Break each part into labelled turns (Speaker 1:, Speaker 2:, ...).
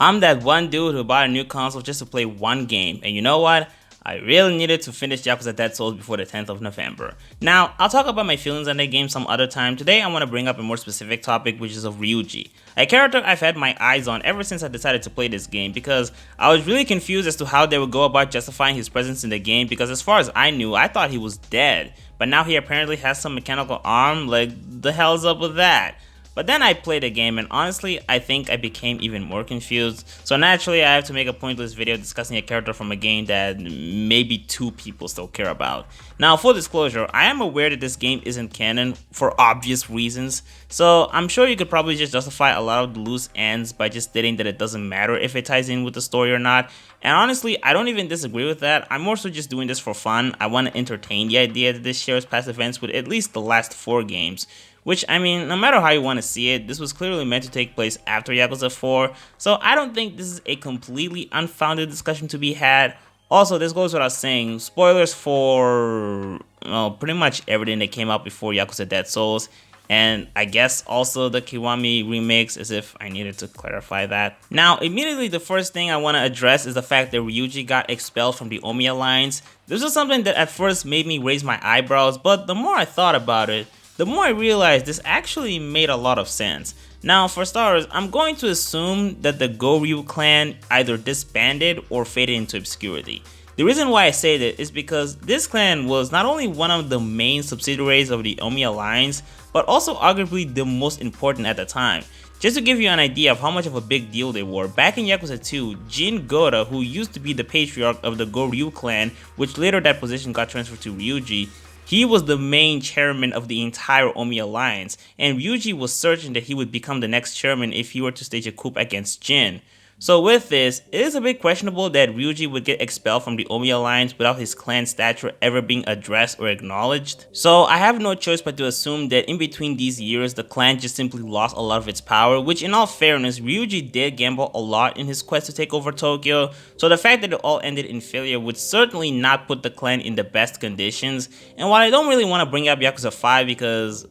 Speaker 1: I'm that one dude who bought a new console just to play one game, and you know what? I really needed to finish Yakuza Dead Souls before the 10th of November. Now, I'll talk about my feelings on that game some other time. Today, I want to bring up a more specific topic, which is of Ryuji, a character I've had my eyes on ever since I decided to play this game, because I was really confused as to how they would go about justifying his presence in the game, because as far as I knew, I thought he was dead, but now he apparently has some mechanical arm. Like, the hell's up with that? But then I played the game, and honestly, I think I became even more confused. So naturally, I have to make a pointless video discussing a character from a game that maybe two people still care about. Now, full disclosure, I am aware that this game isn't canon for obvious reasons, so I'm sure you could probably just justify a lot of the loose ends by just stating that it doesn't matter if it ties in with the story or not. And honestly, I don't even disagree with that. I'm more so just doing this for fun. I want to entertain the idea that this shares past events with at least the last 4 games. Which, I mean, no matter how you want to see it, this was clearly meant to take place after Yakuza 4, so I don't think this is a completely unfounded discussion to be had. Also, this goes without saying, spoilers for, well, pretty much everything that came out before Yakuza Dead Souls, and I guess also the Kiwami remix, as if I needed to clarify that. Now, immediately the first thing I want to address is the fact that Ryuji got expelled from the Omi Alliance. This was something that at first made me raise my eyebrows, but the more I thought about it, the more I realized this actually made a lot of sense. Now, for starters, I'm going to assume that the Goryu clan either disbanded or faded into obscurity. The reason why I say that is because this clan was not only one of the main subsidiaries of the Omi Alliance, but also arguably the most important at the time. Just to give you an idea of how much of a big deal they were, back in Yakuza 2, Ryuji Goda, who used to be the patriarch of the Goryu clan, which later that position got transferred to Ryuji, he was the main chairman of the entire Omi Alliance, and Ryuji was certain that he would become the next chairman if he were to stage a coup against Jin. So with this, it is a bit questionable that Ryuji would get expelled from the Omi Alliance without his clan stature ever being addressed or acknowledged. So I have no choice but to assume that in between these years, the clan just simply lost a lot of its power, which in all fairness, Ryuji did gamble a lot in his quest to take over Tokyo, so the fact that it all ended in failure would certainly not put the clan in the best conditions. And while I don't really want to bring up Yakuza 5 because,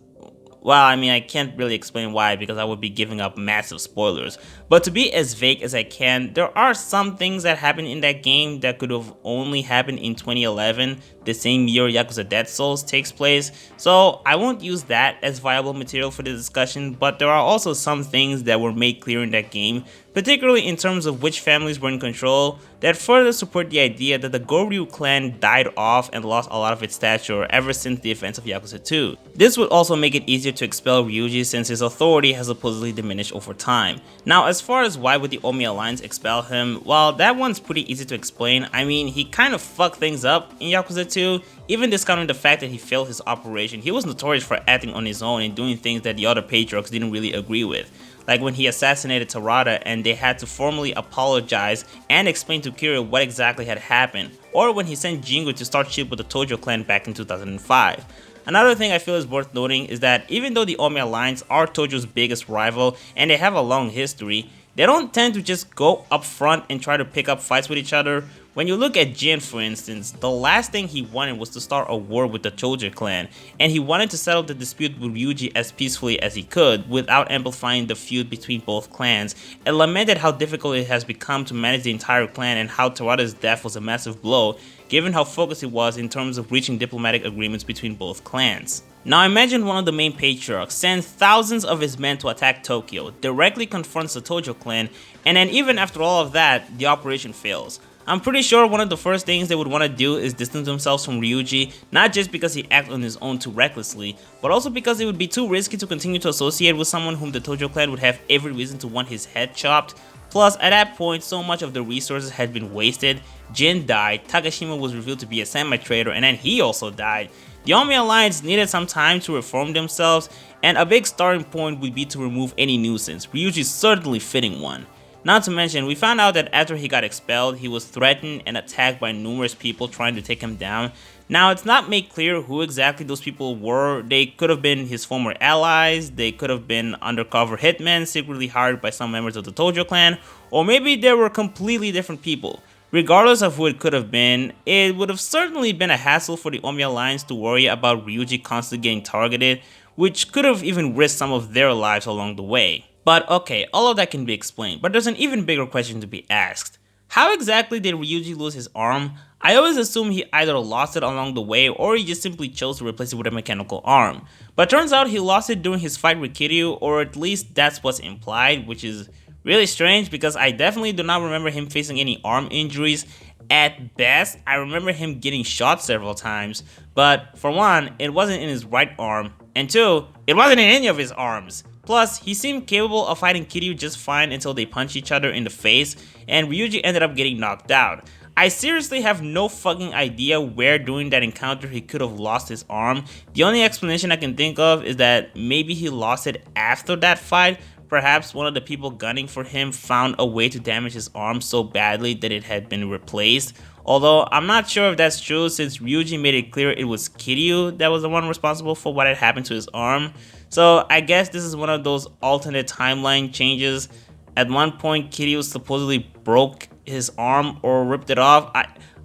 Speaker 1: well, I mean, I can't really explain why because I would be giving up massive spoilers. But to be as vague as I can, there are some things that happened in that game that could have only happened in 2011, the same year Yakuza Dead Souls takes place. So I won't use that as viable material for the discussion, but there are also some things that were made clear in that game, particularly in terms of which families were in control, that further support the idea that the Goryu clan died off and lost a lot of its stature ever since the events of Yakuza 2. This would also make it easier to expel Ryuji since his authority has supposedly diminished over time. Now, as far as why would the Omi Alliance expel him, well, that one's pretty easy to explain. I mean, he kind of fucked things up in Yakuza 2, even discounting the fact that he failed his operation. He was notorious for acting on his own and doing things that the other patriarchs didn't really agree with. Like when he assassinated Tarada and they had to formally apologize and explain to Kira what exactly had happened, or when he sent Jingu to start shit with the Tojo clan back in 2005. Another thing I feel is worth noting is that even though the Omi Alliance are Tojo's biggest rival and they have a long history, they don't tend to just go up front and try to pick up fights with each other. When you look at Jin, for instance, the last thing he wanted was to start a war with the Tojo clan, and he wanted to settle the dispute with Ryuji as peacefully as he could without amplifying the feud between both clans, and lamented how difficult it has become to manage the entire clan and how Tarada's death was a massive blow, given how focused he was in terms of reaching diplomatic agreements between both clans. Now imagine one of the main patriarchs sends thousands of his men to attack Tokyo, directly confronts the Tojo clan, and then even after all of that, the operation fails. I'm pretty sure one of the first things they would want to do is distance themselves from Ryuji, not just because he acted on his own too recklessly, but also because it would be too risky to continue to associate with someone whom the Tojo clan would have every reason to want his head chopped. Plus, at that point, so much of the resources had been wasted. Jin died, Takashima was revealed to be a semi-traitor, and then he also died. The Omi Alliance needed some time to reform themselves, and a big starting point would be to remove any nuisance, Ryuji certainly fitting one. Not to mention, we found out that after he got expelled, he was threatened and attacked by numerous people trying to take him down. Now, it's not made clear who exactly those people were. They could have been his former allies, they could have been undercover hitmen secretly hired by some members of the Tojo clan, or maybe they were completely different people. Regardless of who it could have been, it would have certainly been a hassle for the Omi Alliance to worry about Ryuji constantly getting targeted, which could have even risked some of their lives along the way. But okay, all of that can be explained, but there's an even bigger question to be asked. How exactly did Ryuji lose his arm? I always assume he either lost it along the way or he just simply chose to replace it with a mechanical arm. But turns out he lost it during his fight with Kiryu, or at least that's what's implied, which is really strange because I definitely do not remember him facing any arm injuries. At best, I remember him getting shot several times, but for one, it wasn't in his right arm, and two, it wasn't in any of his arms. Plus, he seemed capable of fighting Kiryu just fine until they punched each other in the face, and Ryuji ended up getting knocked out. I seriously have no fucking idea where during that encounter he could have lost his arm. The only explanation I can think of is that maybe he lost it after that fight. Perhaps one of the people gunning for him found a way to damage his arm so badly that it had been replaced. Although I'm not sure if that's true since Ryuji made it clear it was Kiryu that was the one responsible for what had happened to his arm. So I guess this is one of those alternate timeline changes. At one point Kiryu supposedly broke his arm or ripped it off.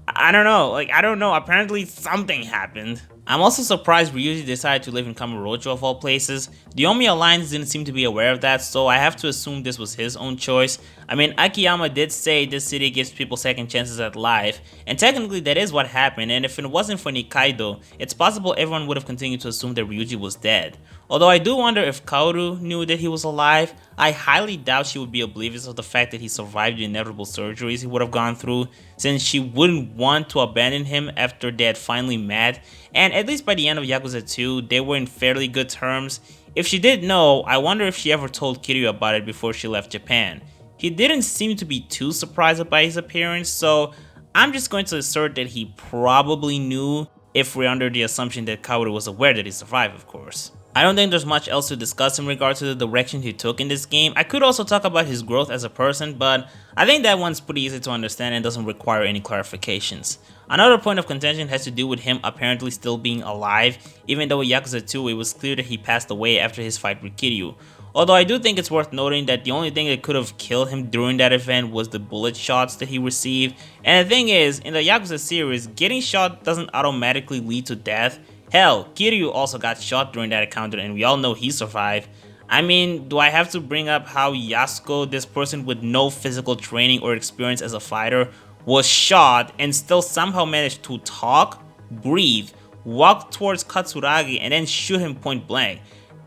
Speaker 1: I don't know. I don't know. Apparently something happened. I'm also surprised Ryuji decided to live in Kamurocho of all places. The Omi Alliance didn't seem to be aware of that, so I have to assume this was his own choice. I mean, Akiyama did say this city gives people second chances at life, and technically that is what happened, and if it wasn't for Nikaido, it's possible everyone would have continued to assume that Ryuji was dead. Although I do wonder if Kaoru knew that he was alive. I highly doubt she would be oblivious of the fact that he survived the inevitable surgeries he would have gone through, since she wouldn't want to abandon him after they had finally met, and at least by the end of Yakuza 2, they were in fairly good terms. If she did know, I wonder if she ever told Kiryu about it before she left Japan. He didn't seem to be too surprised by his appearance, so I'm just going to assert that he probably knew, if we're under the assumption that Kaoru was aware that he survived, of course. I don't think there's much else to discuss in regard to the direction he took in this game. I could also talk about his growth as a person, but I think that one's pretty easy to understand and doesn't require any clarifications. Another point of contention has to do with him apparently still being alive, even though in Yakuza 2 it was clear that he passed away after his fight with Kiryu. Although I do think it's worth noting that the only thing that could have killed him during that event was the bullet shots that he received. And the thing is, in the Yakuza series, getting shot doesn't automatically lead to death. Hell, Kiryu also got shot during that encounter and we all know he survived. I mean, do I have to bring up how Yasuko, this person with no physical training or experience as a fighter, was shot and still somehow managed to talk, breathe, walk towards Katsuragi and then shoot him point blank?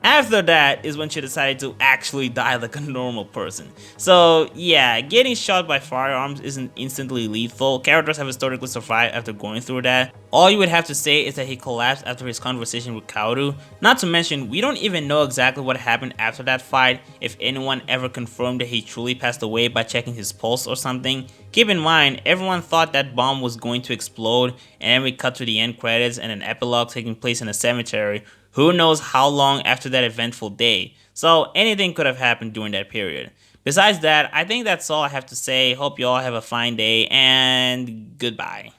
Speaker 1: After that is when she decided to actually die like a normal person. So yeah, getting shot by firearms isn't instantly lethal. Characters have historically survived after going through that. All you would have to say is that he collapsed after his conversation with Kaoru. Not to mention, we don't even know exactly what happened after that fight, if anyone ever confirmed that he truly passed away by checking his pulse or something. Keep in mind, everyone thought that bomb was going to explode, and then we cut to the end credits and an epilogue taking place in a cemetery. Who knows how long after that eventful day, so anything could have happened during that period. Besides that, I think that's all I have to say. Hope you all have a fine day, and goodbye.